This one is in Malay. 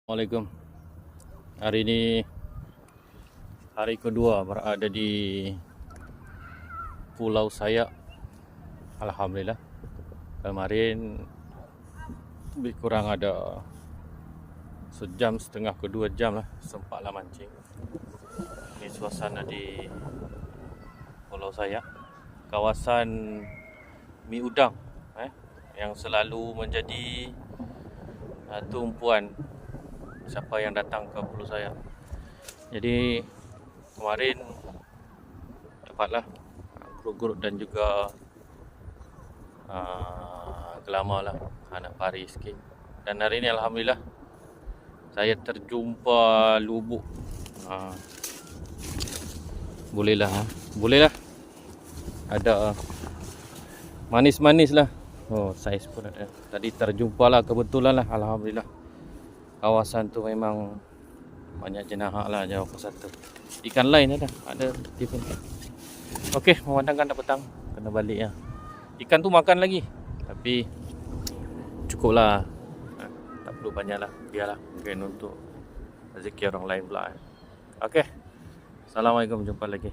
Assalamualaikum. Hari ini hari kedua berada di Pulau Sayak. Alhamdulillah. Kemarin lebih kurang ada sejam setengah ke 2 jam lah sempatlah mancing. Ini suasana di Pulau Sayak, kawasan Mi Udang yang selalu menjadi tumpuan siapa yang datang ke Pulau Sayak. Jadi kemarin dapatlah guruk-guruk dan juga gelama lah, anak pari sikit. Dan hari ini alhamdulillah saya terjumpa lubuk. Bolehlah ada manis-manis lah. Oh, saiz pun ada. Tadi terjumpa lah, kebetulan lah, alhamdulillah. Kawasan tu memang banyak jenahak lah, jauh ke satu. Ikan lain ada tipu. Okey, memandangkan dah petang, kena balik ya. Ikan tu makan lagi, tapi cukup lah. Tak perlu banyak lah, biarlah. Mungkin untuk rezeki orang lain pula. Okey, Assalamualaikum, jumpa lagi.